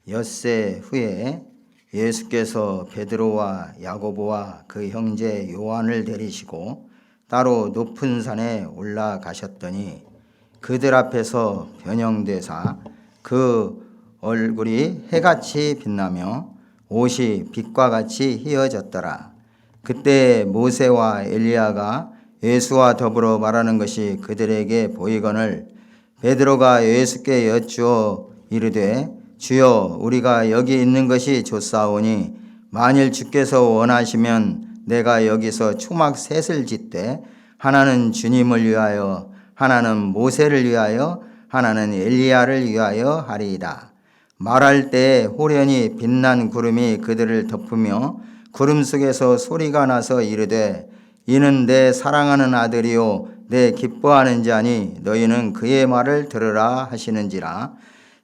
엿새 후에 예수께서 베드로와 야고보와 그 형제 요한을 데리시고 따로 높은 산에 올라가셨더니 그들 앞에서 변형되사 그 얼굴이 해같이 빛나며 옷이 빛과 같이 휘어졌더라. 그때 모세와 엘리야가 예수와 더불어 말하는 것이 그들에게 보이거늘 베드로가 예수께 여쭈어 이르되 주여, 우리가 여기 있는 것이 좋사오니 만일 주께서 원하시면 내가 여기서 초막 셋을 짓되 하나는 주님을 위하여, 하나는 모세를 위하여, 하나는 엘리야를 위하여 하리이다. 말할 때 호련히 빛난 구름이 그들을 덮으며 구름 속에서 소리가 나서 이르되 이는 내 사랑하는 아들이요 내 기뻐하는 자니 너희는 그의 말을 들으라 하시는지라.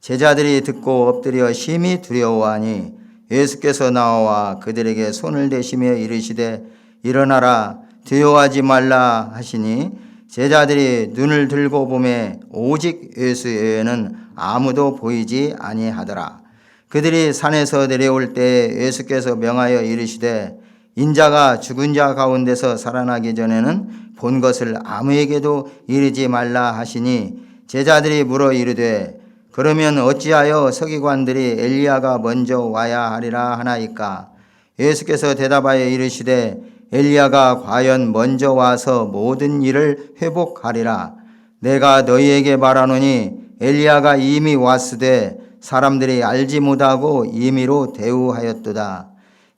제자들이 듣고 엎드려 심히 두려워하니 예수께서 나와 그들에게 손을 대시며 이르시되 일어나라 두려워하지 말라 하시니 제자들이 눈을 들고 보매 오직 예수 외에는 아무도 보이지 아니하더라. 그들이 산에서 내려올 때 예수께서 명하여 이르시되 인자가 죽은 자 가운데서 살아나기 전에는 본 것을 아무에게도 이르지 말라 하시니 제자들이 물어 이르되 그러면 어찌하여 서기관들이 엘리야가 먼저 와야 하리라 하나이까? 예수께서 대답하여 이르시되 엘리야가 과연 먼저 와서 모든 일을 회복하리라. 내가 너희에게 말하노니 엘리야가 이미 왔으되 사람들이 알지 못하고 임의로 대우하였도다.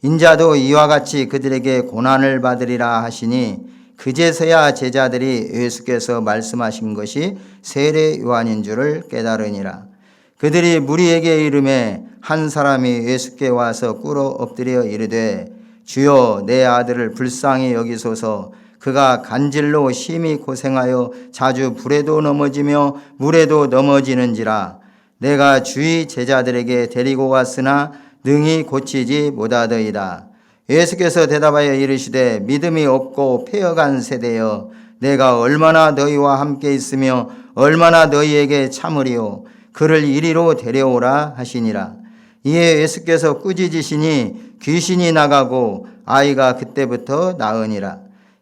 인자도 이와 같이 그들에게 고난을 받으리라 하시니 그제서야 제자들이 예수께서 말씀하신 것이 세례 요한인 줄을 깨달으니라. 그들이 무리에게 이르매 한 사람이 예수께 와서 꿇어 엎드려 이르되 주여, 내 아들을 불쌍히 여기소서. 그가 간질로 심히 고생하여 자주 불에도 넘어지며 물에도 넘어지는지라. 내가 주의 제자들에게 데리고 왔으나 능히 고치지 못하더이다. 예수께서 대답하여 이르시되 믿음이 없고 패역한 세대여, 내가 얼마나 너희와 함께 있으며 얼마나 너희에게 참으리요. 그를 이리로 데려오라 하시니라. 이에 예수께서 꾸짖으시니 귀신이 나가고 아이가 그때부터 나으니라.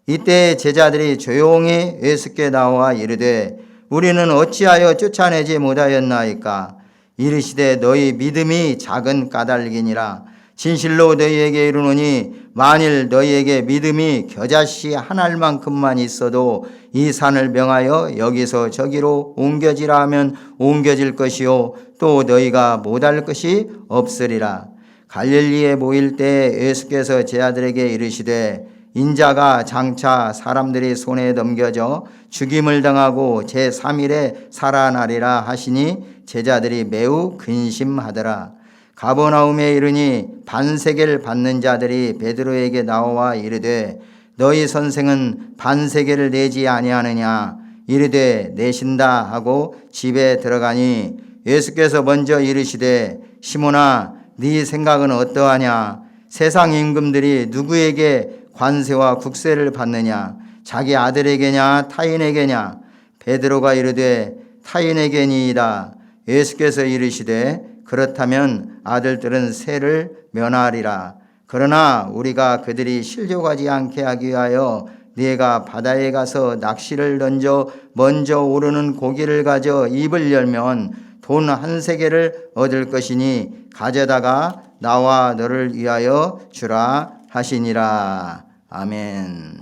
이때 제자들이 조용히 예수께 나와 이르되 우리는 어찌하여 쫓아내지 못하였나이까? 이르시되 너희 믿음이 작은 까닭이니라. 진실로 너희에게 이르노니 만일 너희에게 믿음이 겨자씨 한 알만큼만 있어도 이 산을 명하여 여기서 저기로 옮겨지라 하면 옮겨질 것이요 또 너희가 못할 것이 없으리라. 갈릴리에 모일 때 예수께서 제 아들에게 이르시되 인자가 장차 사람들이 손에 넘겨져 죽임을 당하고 제3일에 살아나리라 하시니 제자들이 매우 근심하더라. 가버나움에 이르니 반세계를 받는 자들이 베드로에게 나와 이르되 너희 선생은 반세계를 내지 아니하느냐? 이르되 내신다 하고 집에 들어가니 예수께서 먼저 이르시되 시몬아, 네 생각은 어떠하냐? 세상 임금들이 누구에게 관세와 국세를 받느냐? 자기 아들에게냐 타인에게냐? 베드로가 이르되 타인에게니이다. 예수께서 이르시되 그렇다면 아들들은 세를 면하리라. 그러나 우리가 그들이 실족하지 않게 하기 위하여 네가 바다에 가서 낚시를 던져 먼저 오르는 고기를 가져 입을 열면 돈 1세겔을 얻을 것이니 가져다가 나와 너를 위하여 주라 하시니라. 아멘.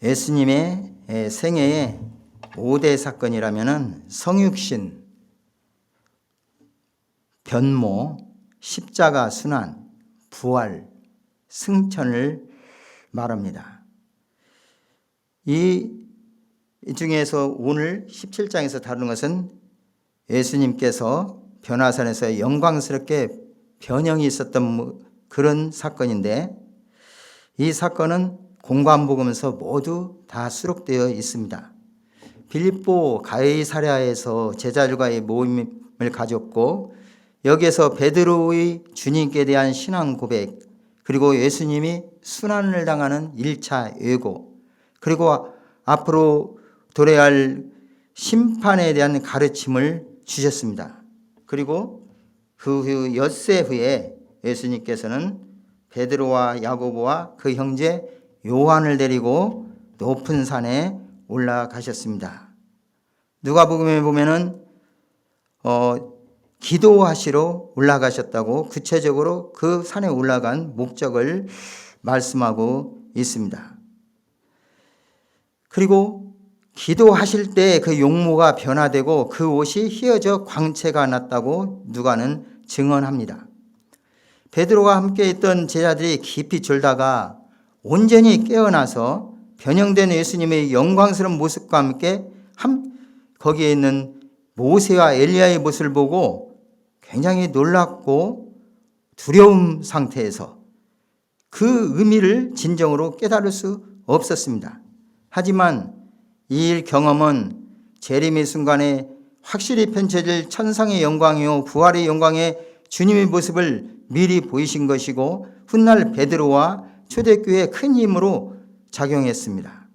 예수님의 생애에 5대 사건이라면 성육신, 변모, 십자가 순환, 부활, 승천을 말합니다. 이 중에서 오늘 17장에서 다루는 것은 예수님께서 변화산에서 영광스럽게 변형이 있었던 그런 사건인데 이 사건은 공관복음에서 모두 다 수록되어 있습니다. 빌립보 가이사랴에서 제자들과의 모임을 가졌고 여기에서 베드로의 주님께 대한 신앙 고백, 그리고 예수님이 순환을 당하는 1차 예고, 그리고 앞으로 도래할 심판에 대한 가르침을 주셨습니다. 그리고 그 후 엿새 후에 예수님께서는 베드로와 야고보와 그 형제 요한을 데리고 높은 산에 올라가셨습니다. 누가복음에 보면은 기도하시러 올라가셨다고 구체적으로 그 산에 올라간 목적을 말씀하고 있습니다. 그리고 기도하실 때 그 용모가 변화되고 그 옷이 휘어져 광채가 났다고 누가는 증언합니다. 베드로와 함께 있던 제자들이 깊이 졸다가 온전히 깨어나서 변형된 예수님의 영광스러운 모습과 함께 거기에 있는 모세와 엘리야의 모습을 보고 굉장히 놀랍고 두려움 상태에서 그 의미를 진정으로 깨달을 수 없었습니다. 하지만 이 경험은 재림의 순간에 확실히 펼쳐질 천상의 영광이요 부활의 영광의 주님의 모습을 미리 보이신 것이고 훗날 베드로와 초대교회의 큰 힘으로 작용했습니다.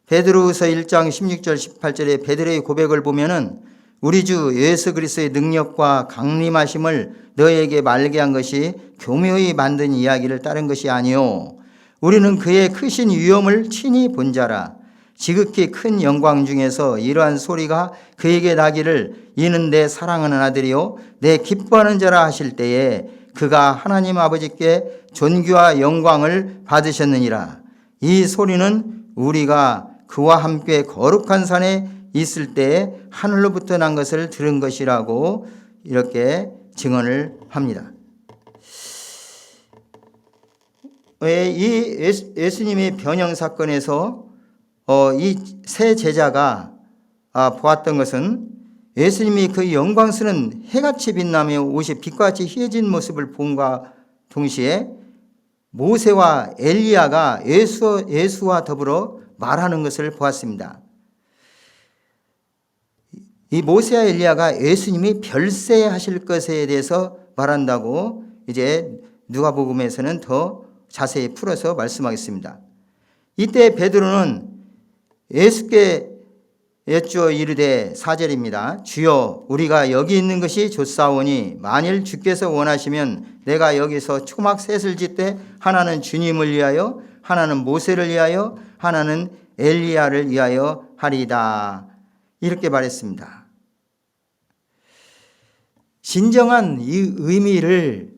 베드로후서 1장 16절 18절에 베드로의 고백을 보면은 우리 주 예수 그리스도의 능력과 강림하심을 너에게 말게 한 것이 교묘히 만든 이야기를 따른 것이 아니요 우리는 그의 크신 위엄을 친히 본 자라. 지극히 큰 영광 중에서 이러한 소리가 그에게 나기를 이는 내 사랑하는 아들이요 내 기뻐하는 자라 하실 때에 그가 하나님 아버지께 존귀와 영광을 받으셨느니라. 이 소리는 우리가 그와 함께 거룩한 산에 있을 때에 하늘로부터 난 것을 들은 것이라고 이렇게 증언을 합니다. 이 예수님의 변형 사건에서 이 세 제자가 보았던 것은 예수님이 그 영광스러운 해같이 빛나며 옷이 빛과 같이 휘어진 모습을 본과 동시에 모세와 엘리야가 예수와 더불어 말하는 것을 보았습니다. 이 모세와 엘리야가 예수님이 별세하실 것에 대해서 말한다고 이제 누가복음에서는 더 자세히 풀어서 말씀하겠습니다. 이때 베드로는 예수께 여쭈어 이르되 4절입니다. 주여 우리가 여기 있는 것이 좋사오니 만일 주께서 원하시면 내가 여기서 초막 셋을 짓되 하나는 주님을 위하여 하나는 모세를 위하여 하나는 엘리야를 위하여 하리이다. 이렇게 말했습니다. 진정한 이 의미를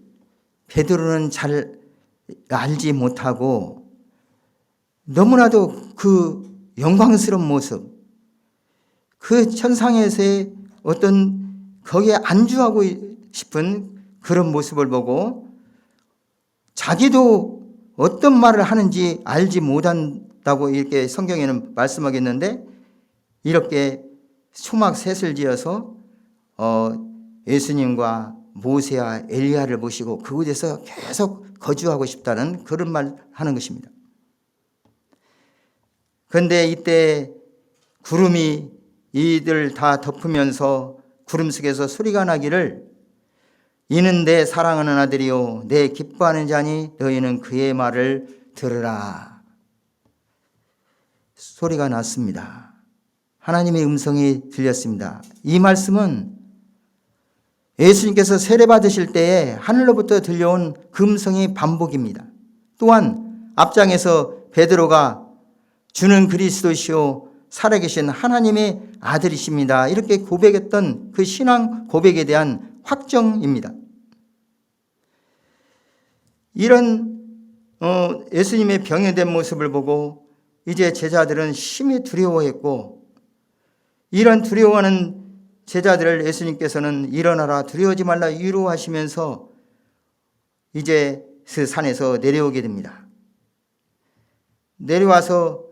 베드로는 잘 알지 못하고 너무나도 그 영광스러운 모습, 그 천상에서의 어떤 거기에 안주하고 싶은 그런 모습을 보고 자기도 어떤 말을 하는지 알지 못한다고 이렇게 성경에는 말씀하겠는데 이렇게 초막 셋을 지어서 예수님과 모세와 엘리야를 모시고 그곳에서 계속 거주하고 싶다는 그런 말 하는 것입니다. 그런데 이때 구름이 이들 다 덮으면서 구름 속에서 소리가 나기를 이는 내 사랑하는 아들이요 내 기뻐하는 자니 너희는 그의 말을 들으라. 소리가 났습니다. 하나님의 음성이 들렸습니다. 이 말씀은 예수님께서 세례 받으실 때에 하늘로부터 들려온 그 음성의 반복입니다. 또한 앞장에서 베드로가 주는 그리스도시요 살아계신 하나님의 아들이십니다. 이렇게 고백했던 그 신앙 고백에 대한 확정입니다. 이런 예수님의 병연된 모습을 보고 이제 제자들은 심히 두려워했고 이런 두려워하는 제자들을 예수님께서는 일어나라 두려워하지 말라 위로하시면서 이제 그 산에서 내려오게 됩니다. 내려와서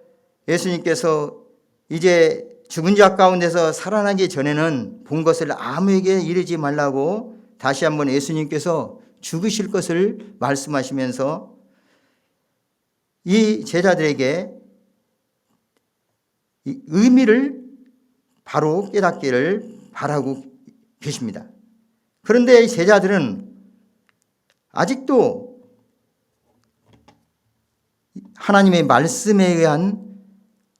예수님께서 이제 죽은 자 가운데서 살아나기 전에는 본 것을 아무에게 이르지 말라고 다시 한번 예수님께서 죽으실 것을 말씀하시면서 이 제자들에게 이 의미를 바로 깨닫기를 바라고 계십니다. 그런데 이 제자들은 아직도 하나님의 말씀에 의한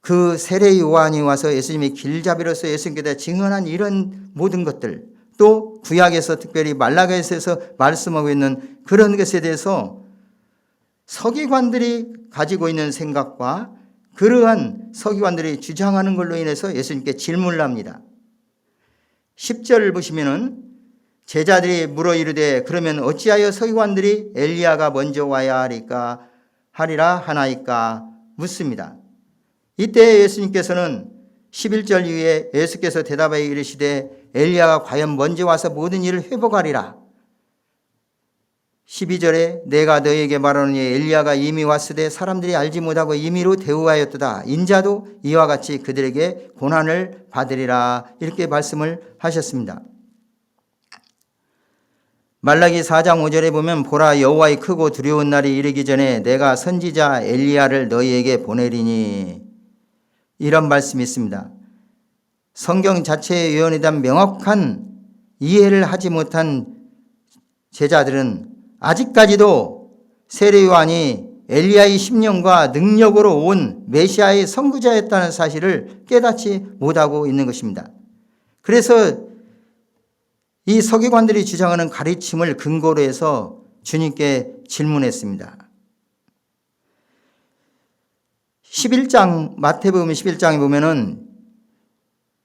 그 세례 요한이 와서 예수님의 길잡이로서 예수님께 증언한 이런 모든 것들, 또 구약에서 특별히 말라기에서 말씀하고 있는 그런 것에 대해서 서기관들이 가지고 있는 생각과 그러한 서기관들이 주장하는 걸로 인해서 예수님께 질문을 합니다. 10절 보시면은 제자들이 물어 이르되 그러면 어찌하여 서기관들이 엘리야가 먼저 와야 하리라 하나이까 묻습니다. 이때 예수님께서는 11절 이후에 예수께서 대답하여 이르시되 엘리야가 과연 먼저 와서 모든 일을 회복하리라. 12절에 내가 너희에게 말하노니 엘리야가 이미 왔으되 사람들이 알지 못하고 임의로 대우하였도다. 인자도 이와 같이 그들에게 고난을 받으리라. 이렇게 말씀을 하셨습니다. 말라기 4장 5절에 보면 보라 여호와의 크고 두려운 날이 이르기 전에 내가 선지자 엘리야를 너희에게 보내리니 이런 말씀이 있습니다. 성경 자체의 예언에 대한 명확한 이해를 하지 못한 제자들은 아직까지도 세례 요한이 엘리야의 심령과 능력으로 온 메시아의 선구자였다는 사실을 깨닫지 못하고 있는 것입니다. 그래서 이 서기관들이 주장하는 가르침을 근거로 해서 주님께 질문했습니다. 11장 마태복음 11장에 보면은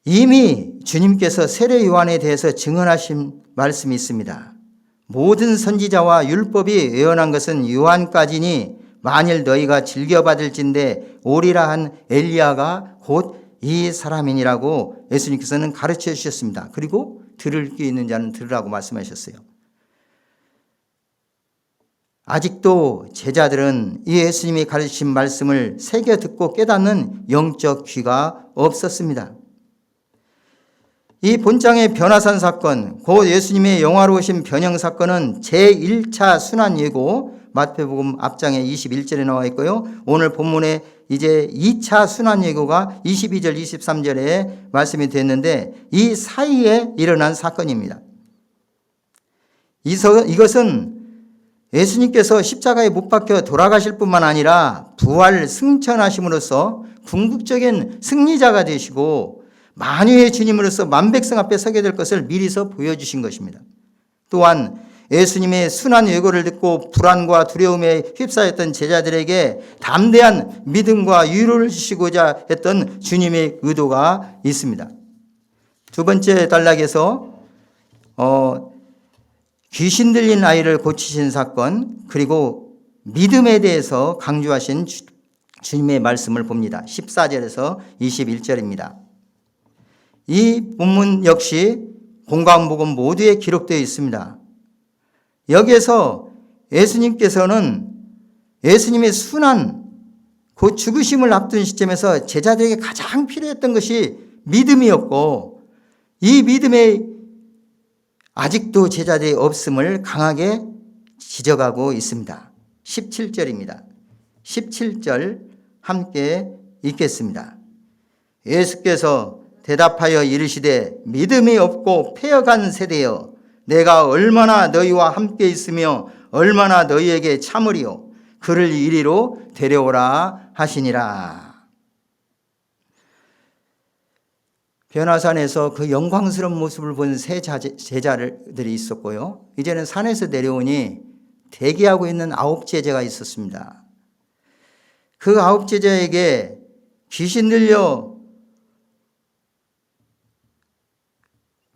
이미 주님께서 세례 요한에 대해서 증언하신 말씀이 있습니다. 모든 선지자와 율법이 예언한 것은 요한까지니 만일 너희가 즐겨받을진대 오리라 한 엘리야가 곧 이 사람이니라고 예수님께서는 가르쳐 주셨습니다. 그리고 들을 귀 있는 자는 들으라고 말씀하셨어요. 아직도 제자들은 이 예수님이 가르치신 말씀을 새겨 듣고 깨닫는 영적 귀가 없었습니다. 이 본장의 변화산 사건, 곧 예수님의 영화로우신 변형 사건은 제1차 순환 예고, 마태복음 앞장에 21절에 나와 있고요. 오늘 본문에 이제 2차 순환 예고가 22절, 23절에 말씀이 됐는데 이 사이에 일어난 사건입니다. 이것은 예수님께서 십자가에 못 박혀 돌아가실 뿐만 아니라 부활 승천하심으로써 궁극적인 승리자가 되시고 만유의 주님으로서 만백성 앞에 서게 될 것을 미리서 보여주신 것입니다. 또한 예수님의 순환 예고를 듣고 불안과 두려움에 휩싸였던 제자들에게 담대한 믿음과 위로를 주시고자 했던 주님의 의도가 있습니다. 두 번째 단락에서 귀신 들린 아이를 고치신 사건, 그리고 믿음에 대해서 강조하신 주님의 말씀을 봅니다. 14절에서 21절입니다. 이 본문 역시 공관복음 모두에 기록되어 있습니다. 여기에서 예수님께서는 예수님의 순환, 곧 죽으심을 앞둔 시점에서 제자들에게 가장 필요했던 것이 믿음이었고 이 믿음에 아직도 제자들이 없음을 강하게 지적하고 있습니다. 17절입니다. 17절 함께 읽겠습니다. 예수께서 대답하여 이르시되 믿음이 없고 패역한 세대여 내가 얼마나 너희와 함께 있으며 얼마나 너희에게 참으리요 그를 이리로 데려오라 하시니라. 변화산에서 그 영광스러운 모습을 본 세 제자들이 있었고요. 이제는 산에서 내려오니 대기하고 있는 9 제자가 있었습니다. 그 9 제자에게 귀신 들려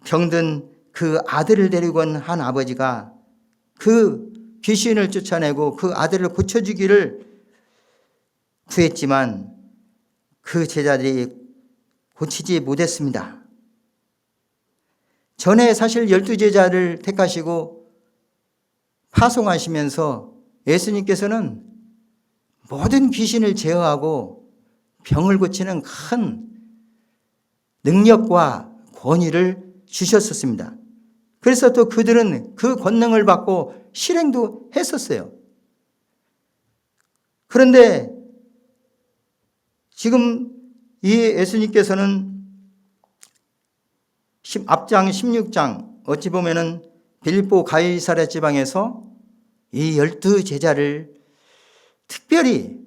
병든 그 아들을 데리고 온 한 아버지가 그 귀신을 쫓아내고 그 아들을 고쳐주기를 구했지만 그 제자들이 고치지 못했습니다. 전에 사실 12제자를 택하시고 파송하시면서 예수님께서는 모든 귀신을 제어하고 병을 고치는 큰 능력과 권위를 주셨었습니다. 그래서 또 그들은 그 권능을 받고 실행도 했었어요. 그런데 지금 이 예수님께서는 앞장 16장 어찌 보면은 빌립보 가이사랴 지방에서 이 12 제자를 특별히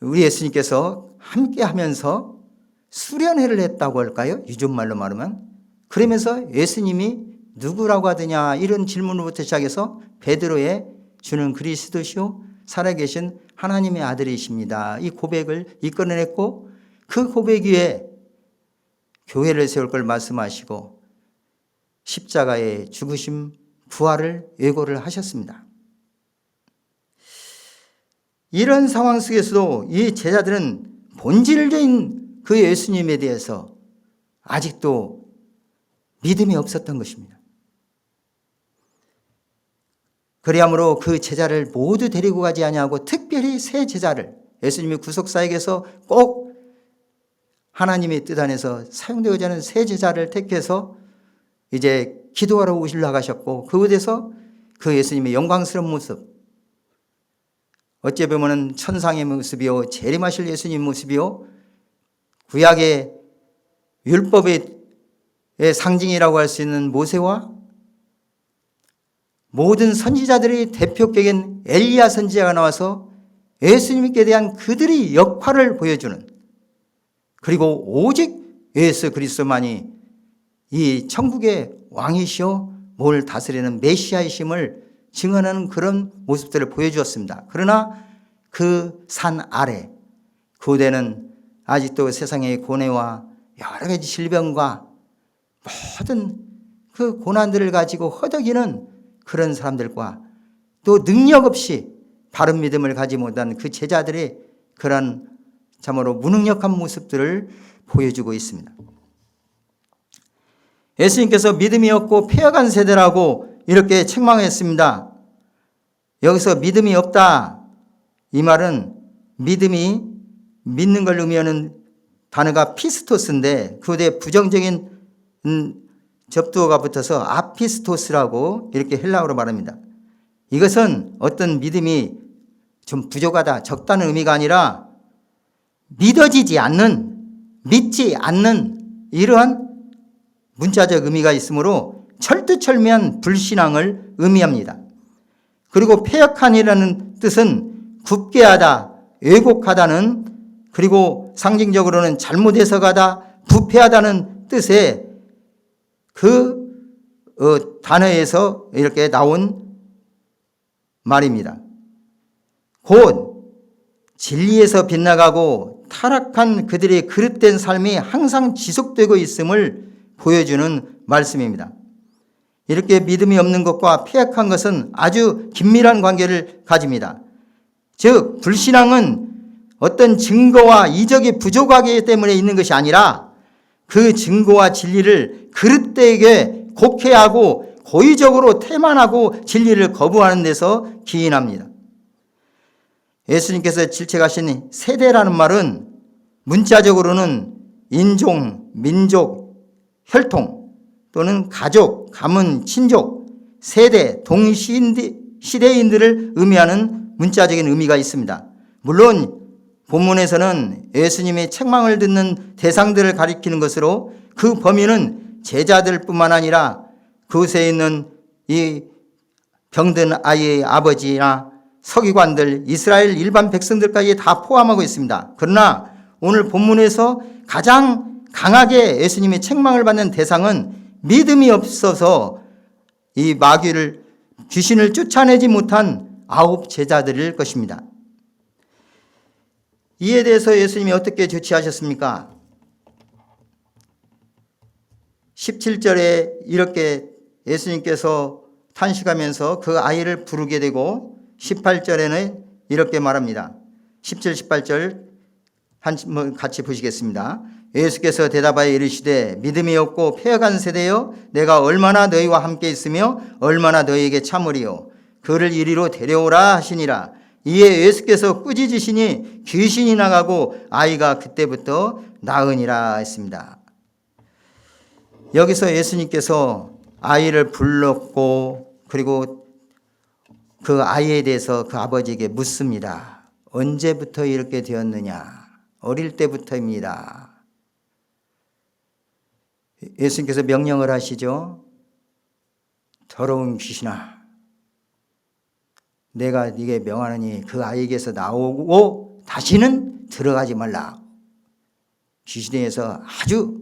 우리 예수님께서 함께 하면서 수련회를 했다고 할까요? 요즘말로 말하면. 그러면서 예수님이 누구라고 하더냐 이런 질문으로부터 시작해서 베드로의 주는 그리스도시요 살아계신 하나님의 아들이십니다. 이 고백을 이끌어냈고 그 고백 위에 교회를 세울 걸 말씀하시고 십자가의 죽으심 부활을 예고를 하셨습니다. 이런 상황 속에서도 이 제자들은 본질적인 그 예수님에 대해서 아직도 믿음이 없었던 것입니다. 그리하므로 그 제자를 모두 데리고 가지 아니하고 특별히 세 제자를 예수님이 구속사역에서 꼭 하나님의 뜻 안에서 사용되고자 하는 세 제자를 택해서 이제 기도하러 올라가셨고 그곳에서 그 예수님의 영광스러운 모습, 어찌 보면 천상의 모습이요 재림하실 예수님 모습이요 구약의 율법의 상징이라고 할 수 있는 모세와 모든 선지자들의 대표격인 엘리야 선지자가 나와서 예수님께 대한 그들의 역할을 보여주는, 그리고 오직 예수 그리스도만이 이 천국의 왕이시오 뭘 다스리는 메시아이심을 증언하는 그런 모습들을 보여주었습니다. 그러나 그 산 아래 그대는 아직도 세상의 고뇌와 여러 가지 질병과 모든 그 고난들을 가지고 허덕이는 그런 사람들과 또 능력 없이 바른 믿음을 가지 못한 그 제자들의 그런 참으로 무능력한 모습들을 보여주고 있습니다. 예수님께서 믿음이 없고 폐역한 세대라고 이렇게 책망했습니다. 여기서 믿음이 없다 이 말은 믿음이 믿는 걸 의미하는 단어가 피스토스인데 그에 부정적인 접두어가 붙어서 아피스토스라고 이렇게 헬라어로 말합니다. 이것은 어떤 믿음이 좀 부족하다, 적다는 의미가 아니라 믿어지지 않는, 믿지 않는 이러한 문자적 의미가 있으므로 철두철미한 불신앙을 의미합니다. 그리고 폐역한이라는 뜻은 굳게 하다, 왜곡하다는, 그리고 상징적으로는 잘못 해석하다, 부패하다는 뜻의 그 단어에서 이렇게 나온 말입니다. 곧 진리에서 빗나가고 타락한 그들의 그릇된 삶이 항상 지속되고 있음을 보여주는 말씀입니다. 이렇게 믿음이 없는 것과 폐역한 것은 아주 긴밀한 관계를 가집니다. 즉 불신앙은 어떤 증거와 이적이 부족하기 때문에 있는 것이 아니라 그 증거와 진리를 그릇되게 곡해하고 고의적으로 태만하고 진리를 거부하는 데서 기인합니다. 예수님께서 질책하신 세대라는 말은 문자적으로는 인종, 민족, 혈통 또는 가족, 가문, 친족, 세대, 동시대인들을 의미하는 문자적인 의미가 있습니다. 물론 본문에서는 예수님의 책망을 듣는 대상들을 가리키는 것으로 그 범위는 제자들뿐만 아니라 그곳에 있는 이 병든 아이의 아버지나 서기관들, 이스라엘 일반 백성들까지 다 포함하고 있습니다. 그러나 오늘 본문에서 가장 강하게 예수님의 책망을 받는 대상은 믿음이 없어서 이 마귀를, 귀신을 쫓아내지 못한 9 제자들일 것입니다. 이에 대해서 예수님이 어떻게 조치하셨습니까? 17절에 이렇게 예수님께서 탄식하면서 그 아이를 부르게 되고 18절에는 이렇게 말합니다. 17, 18절 같이 보시겠습니다. 예수께서 대답하여 이르시되 믿음이 없고 폐역한 세대여 내가 얼마나 너희와 함께 있으며 얼마나 너희에게 참으리요 그를 이리로 데려오라 하시니라. 이에 예수께서 꾸짖으시니 귀신이 나가고 아이가 그때부터 나으니라 했습니다. 여기서 예수님께서 아이를 불렀고 그리고 그 아이에 대해서 그 아버지에게 묻습니다. 언제부터 이렇게 되었느냐? 어릴 때부터입니다. 예수님께서 명령을 하시죠. 더러운 귀신아, 내가 네게 명하노니 그 아이에게서 나오고 다시는 들어가지 말라. 귀신에서 아주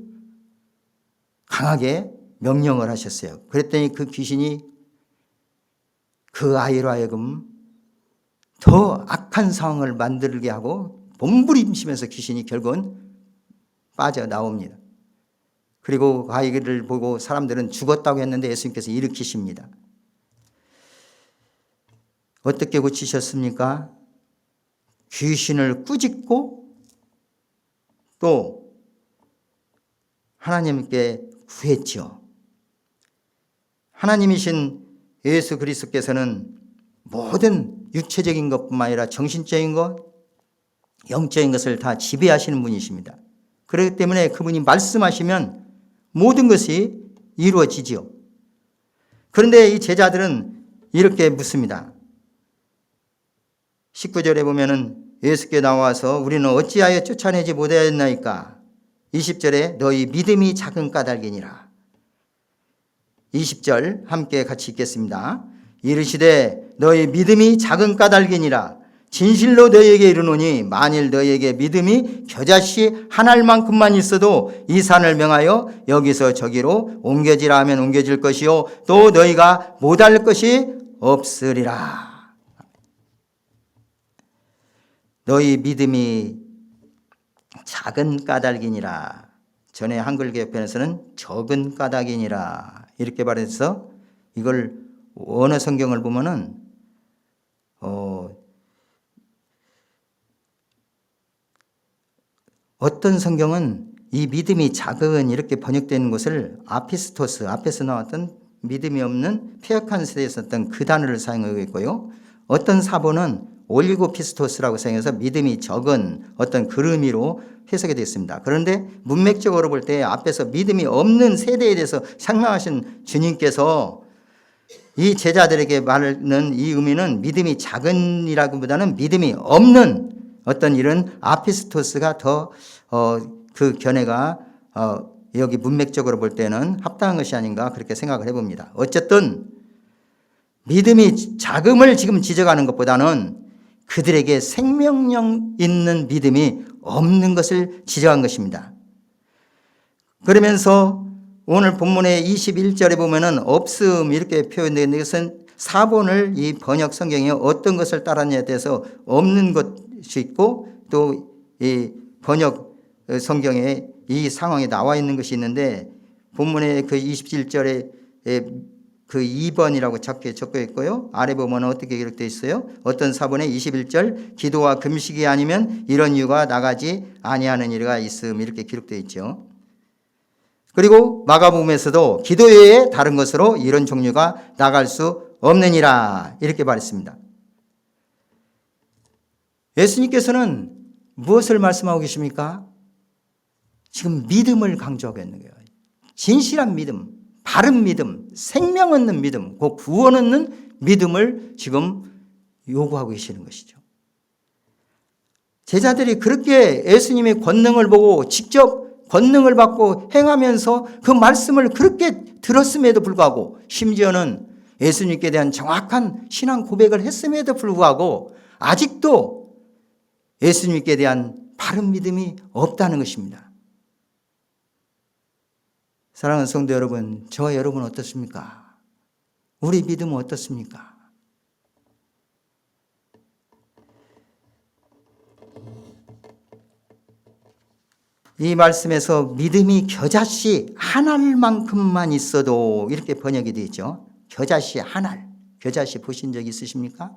강하게 명령을 하셨어요. 그랬더니 그 귀신이 그 아이로 하여금 더 악한 상황을 만들게 하고 몸부림치면서 귀신이 결국은 빠져나옵니다. 그리고 그 아이를 보고 사람들은 죽었다고 했는데 예수님께서 일으키십니다. 어떻게 고치셨습니까? 귀신을 꾸짖고 또 하나님께 구했지요. 하나님이신 예수 그리스도께서는 모든 육체적인 것뿐만 아니라 정신적인 것, 영적인 것을 다 지배하시는 분이십니다. 그렇기 때문에 그분이 말씀하시면 모든 것이 이루어지지요. 그런데 이 제자들은 이렇게 묻습니다. 19절에 보면은 예수께 나와서 우리는 어찌하여 쫓아내지 못하였나이까? 20절에 너희 믿음이 작은 까닭이니라. 20절 함께 같이 읽겠습니다. 이르시되 너희 믿음이 작은 까닭이니라. 진실로 너희에게 이르노니 만일 너희에게 믿음이 겨자씨 한 알만큼만 있어도 이 산을 명하여 여기서 저기로 옮겨지라 하면 옮겨질 것이요 또 너희가 못할 것이 없으리라. 너희 믿음이 작은 까닭이니라. 전에 한글 개혁편에서는 적은 까닭이니라 이렇게 말해서 이걸 원어 성경을 보면은 어떤 성경은 이 믿음이 작은 이렇게 번역되는 것을 아피스토스, 앞에서 나왔던 믿음이 없는 폐역한 세대에 썼던 그 단어를 사용하고 있고요. 어떤 사본은 올리고피스토스라고 사용해서 믿음이 적은 어떤 그 의미로 해석이 되어 있습니다. 그런데 문맥적으로 볼 때 앞에서 믿음이 없는 세대에 대해서 상명하신 주님께서 이 제자들에게 말하는 이 의미는 믿음이 작은이라기보다는 믿음이 없는 어떤 이런 아피스토스가 더 그 견해가 여기 문맥적으로 볼 때는 합당한 것이 아닌가 그렇게 생각을 해봅니다. 어쨌든 믿음이 작음을 지금 지적하는 것보다는 그들에게 생명력 있는 믿음이 없는 것을 지적한 것입니다. 그러면서 오늘 본문의 21절에 보면은 없음 이렇게 표현되는 것은 사본을 이 번역 성경에 어떤 것을 따랐냐에 대해서 없는 것이 있고 또 이 번역 성경에 이 상황에 나와 있는 것이 있는데 본문의 그 27절에 그 2번이라고 적혀 있고요. 아래 보면 어떻게 기록되어 있어요? 어떤 사본에 21절 기도와 금식이 아니면 이런 이유가 나가지 아니하는 이가 있음 이렇게 기록되어 있죠. 그리고 마가복음에서도 기도 외에 다른 것으로 이런 종류가 나갈 수 없느니라 이렇게 말했습니다. 예수님께서는 무엇을 말씀하고 계십니까? 지금 믿음을 강조하고 있는 거예요. 진실한 믿음, 바른 믿음, 생명 얻는 믿음, 그 구원 얻는 믿음을 지금 요구하고 계시는 것이죠. 제자들이 그렇게 예수님의 권능을 보고 직접 권능을 받고 행하면서 그 말씀을 그렇게 들었음에도 불구하고 심지어는 예수님께 대한 정확한 신앙 고백을 했음에도 불구하고 아직도 예수님께 대한 바른 믿음이 없다는 것입니다. 사랑하는 성도 여러분, 저와 여러분 어떻습니까? 우리 믿음은 어떻습니까? 이 말씀에서 믿음이 겨자씨 한 알만큼만 있어도 이렇게 번역이 되어 있죠. 겨자씨 한 알. 겨자씨 보신 적 있으십니까?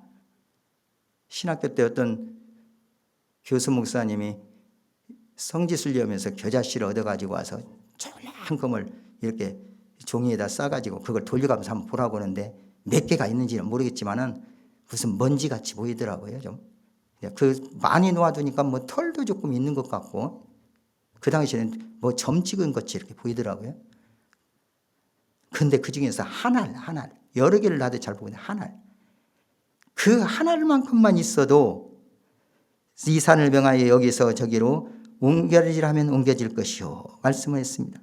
신학교 때 어떤 교수 목사님이 성지순례하면서 겨자씨를 얻어가지고 와서 조그만 껌을 이렇게 종이에다 싸가지고 그걸 돌려가면서 한번 보라고 하는데 몇 개가 있는지는 모르겠지만은 무슨 먼지같이 보이더라고요. 좀. 그 많이 놓아두니까 뭐 털도 조금 있는 것 같고 그 당시에는 뭐 점 찍은 것이 이렇게 보이더라고요. 근데 그 중에서 한 알, 여러 개를 놔도 잘 보이는데 한 알. 그 한 알만큼만 있어도 이 산을 명하여 여기서 저기로 옮겨지라면 옮겨질 것이요. 말씀을 했습니다.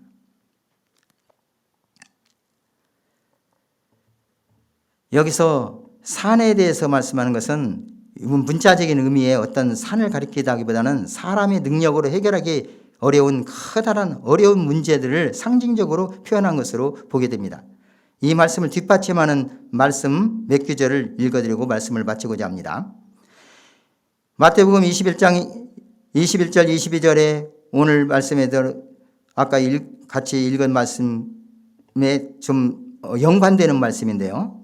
여기서 산에 대해서 말씀하는 것은 문자적인 의미의 어떤 산을 가리키다기보다는 사람의 능력으로 해결하기 어려운 커다란 어려운 문제들을 상징적으로 표현한 것으로 보게 됩니다. 이 말씀을 뒷받침하는 말씀 몇 구절을 읽어드리고 말씀을 마치고자 합니다. 마태복음 21장 21절 22절에 오늘 말씀에 아까 같이 읽은 말씀에 좀 연관되는 말씀인데요.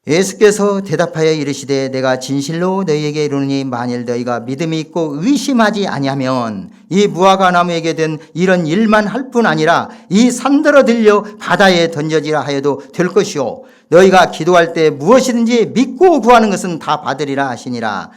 예수께서 대답하여 이르시되 내가 진실로 너희에게 이르노니 만일 너희가 믿음이 있고 의심하지 아니하면 이 무화과 나무에게 된 이런 일만 할 뿐 아니라 이 산더러 들려 바다에 던져지라 하여도 될 것이요 너희가 기도할 때 무엇이든지 믿고 구하는 것은 다 받으리라 하시니라.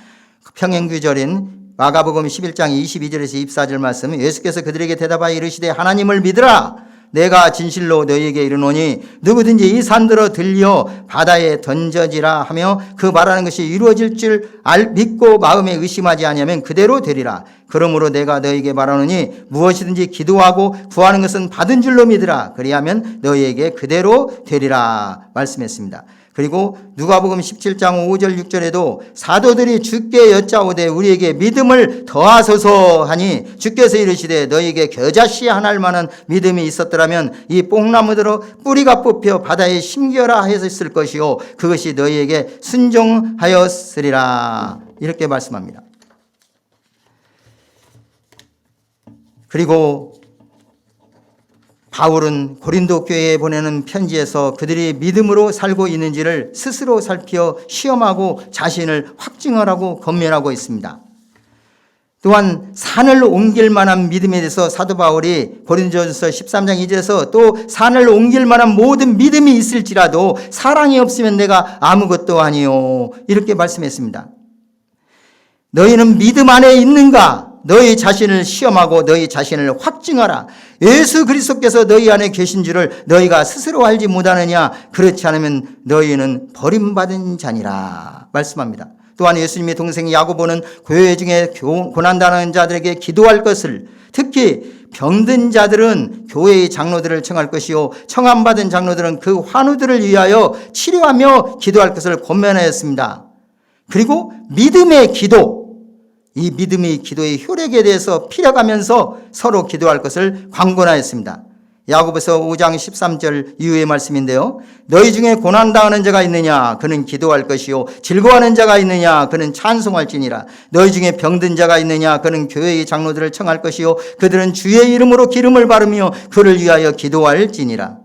평행규절인 마가복음 11장 22절에서 24절 말씀 예수께서 그들에게 대답하여 이르시되 하나님을 믿으라. 내가 진실로 너희에게 이르노니 누구든지 이 산더러 들려 바다에 던져지라 하며 그 말하는 것이 이루어질 줄 믿고 마음에 의심하지 아니하면 그대로 되리라. 그러므로 내가 너희에게 말하노니 무엇이든지 기도하고 구하는 것은 받은 줄로 믿으라. 그리하면 너희에게 그대로 되리라 말씀했습니다. 그리고 누가복음 17장 5절 6절에도 사도들이 주께 여짜오되 우리에게 믿음을 더하소서 하니 주께서 이르시되 너희에게 겨자씨 하나일 만한 믿음이 있었더라면 이 뽕나무대로 뿌리가 뽑혀 바다에 심겨라 하였을 것이요 그것이 너희에게 순종하였으리라. 이렇게 말씀합니다. 그리고 바울은 고린도 교회에 보내는 편지에서 그들이 믿음으로 살고 있는지를 스스로 살펴 시험하고 자신을 확증하라고 권면하고 있습니다. 또한 산을 옮길 만한 믿음에 대해서 사도 바울이 고린도전서 13장 2절에서 또 산을 옮길 만한 모든 믿음이 있을지라도 사랑이 없으면 내가 아무것도 아니요 이렇게 말씀했습니다. 너희는 믿음 안에 있는가? 너희 자신을 시험하고 너희 자신을 확증하라. 예수 그리스도께서 너희 안에 계신 줄을 너희가 스스로 알지 못하느냐? 그렇지 않으면 너희는 버림받은 자니라 말씀합니다. 또한 예수님의 동생 야고보는 교회 중에 고난당하는 자들에게 기도할 것을, 특히 병든 자들은 교회의 장로들을 청할 것이요 청함받은 장로들은 그 환우들을 위하여 치료하며 기도할 것을 권면하였습니다. 그리고 믿음의 기도, 이 믿음의 기도의 효력에 대해서 필요하면서 서로 기도할 것을 권고하였습니다. 야고보서 5장 13절 이후의 말씀인데요. 너희 중에 고난당하는 자가 있느냐? 그는 기도할 것이요 즐거워하는 자가 있느냐? 그는 찬송할지니라. 너희 중에 병든 자가 있느냐? 그는 교회의 장로들을 청할 것이요 그들은 주의 이름으로 기름을 바르며 그를 위하여 기도할지니라.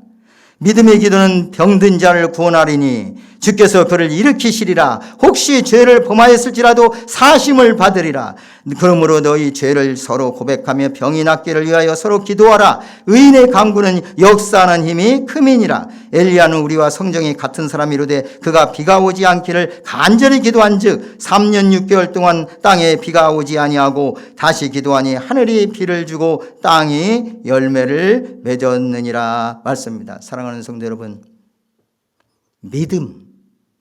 믿음의 기도는 병든 자를 구원하리니 주께서 그를 일으키시리라. 혹시 죄를 범하였을지라도 사심을 받으리라. 그러므로 너희 죄를 서로 고백하며 병이 낫기를 위하여 서로 기도하라. 의인의 간구는 역사하는 힘이 큼이니라. 엘리야는 우리와 성정이 같은 사람이로되 그가 비가 오지 않기를 간절히 기도한즉 3년 6개월 동안 땅에 비가 오지 아니하고 다시 기도하니 하늘이 비를 주고 땅이 열매를 맺었느니라 말씀입니다. 사랑하는 성도 여러분,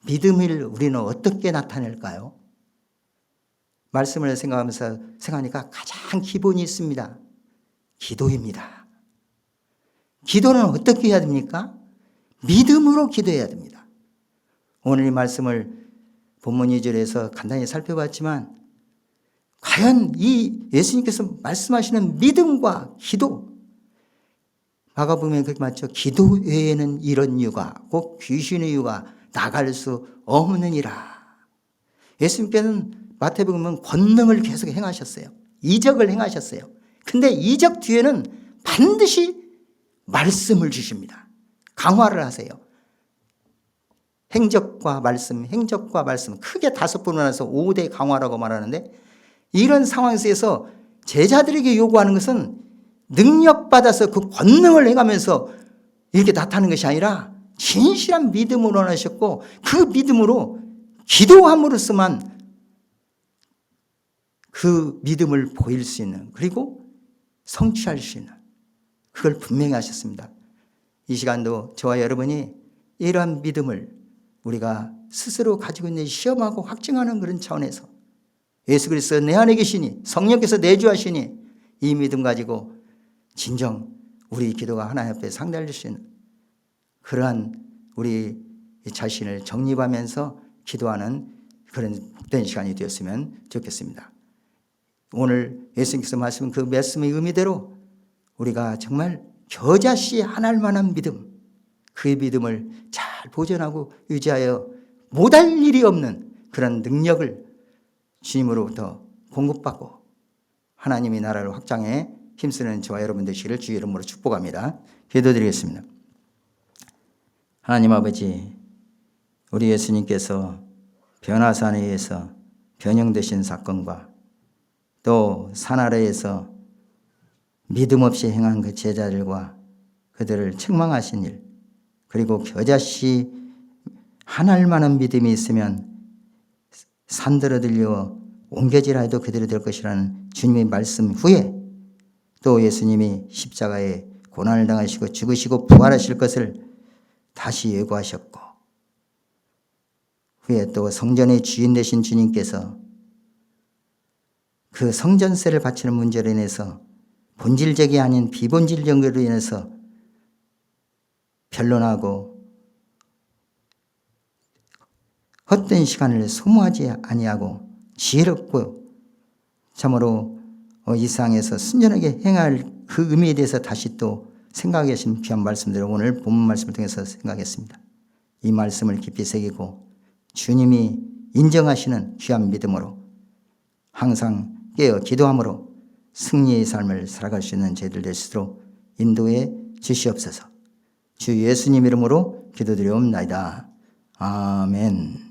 믿음을 우리는 어떻게 나타낼까요? 말씀을 생각하니까 가장 기본이 있습니다. 기도입니다. 기도는 어떻게 해야 됩니까? 믿음으로 기도해야 됩니다. 오늘 이 말씀을 본문 2절에서 간단히 살펴봤지만 과연 이 예수님께서 말씀하시는 믿음과 기도, 마가복음에 그렇게 맞죠. 기도 외에는 이런 유가 곧 귀신의 유가 나갈 수 없느니라. 예수님께서는 마태복음은 권능을 계속 행하셨어요. 이적을 행하셨어요. 근데 이적 뒤에는 반드시 말씀을 주십니다. 강화를 하세요. 행적과 말씀 크게 5번 나눠서 5대 강화라고 말하는데 이런 상황에서 제자들에게 요구하는 것은 능력받아서 그 권능을 행하면서 이렇게 나타나는 것이 아니라 진실한 믿음으로 하셨고 그 믿음으로 기도함으로써만 그 믿음을 보일 수 있는 그리고 성취할 수 있는 그걸 분명히 하셨습니다. 이 시간도 저와 여러분이 이러한 믿음을 우리가 스스로 가지고 있는 시험하고 확증하는 그런 차원에서 예수 그리스도 내 안에 계시니 성령께서 내주하시니 이 믿음 가지고 진정 우리 기도가 하나님 앞에 상달될 수 있는 그러한 우리 자신을 정립하면서 기도하는 그런 복된 시간이 되었으면 좋겠습니다. 오늘 예수님께서 말씀한 그 말씀의 의미대로 우리가 정말 겨자씨 하나일 만한 믿음, 그 믿음을 잘 보존하고 유지하여 못할 일이 없는 그런 능력을 주님으로부터 공급받고 하나님의 나라를 확장해 힘쓰는 저와 여러분 되시기를 주의 이름으로 축복합니다. 기도드리겠습니다. 하나님 아버지, 우리 예수님께서 변화산에 의해서 변형되신 사건과 또 산 아래에서 믿음 없이 행한 그 제자들과 그들을 책망하신 일, 그리고 겨자씨 하나일 만한 믿음이 있으면 산들어 들려 옮겨지라 해도 그대로 될 것이라는 주님의 말씀 후에 또 예수님이 십자가에 고난을 당하시고 죽으시고 부활하실 것을 다시 예고하셨고, 후에 또 성전의 주인 되신 주님께서 그 성전세를 바치는 문제로 인해서 본질적이 아닌 비본질적으로 인해서 변론하고 헛된 시간을 소모하지 아니하고 지혜롭고 참으로 이 세상에서 순전하게 행할 그 의미에 대해서 다시 또 생각하게 하신 귀한 말씀들을 오늘 본문 말씀을 통해서 생각했습니다. 이 말씀을 깊이 새기고 주님이 인정하시는 귀한 믿음으로 항상 깨어 기도함으로 승리의 삶을 살아갈 수 있는 저희들 될 수 있도록 인도해 주시옵소서. 주 예수님 이름으로 기도드리옵나이다. 아멘.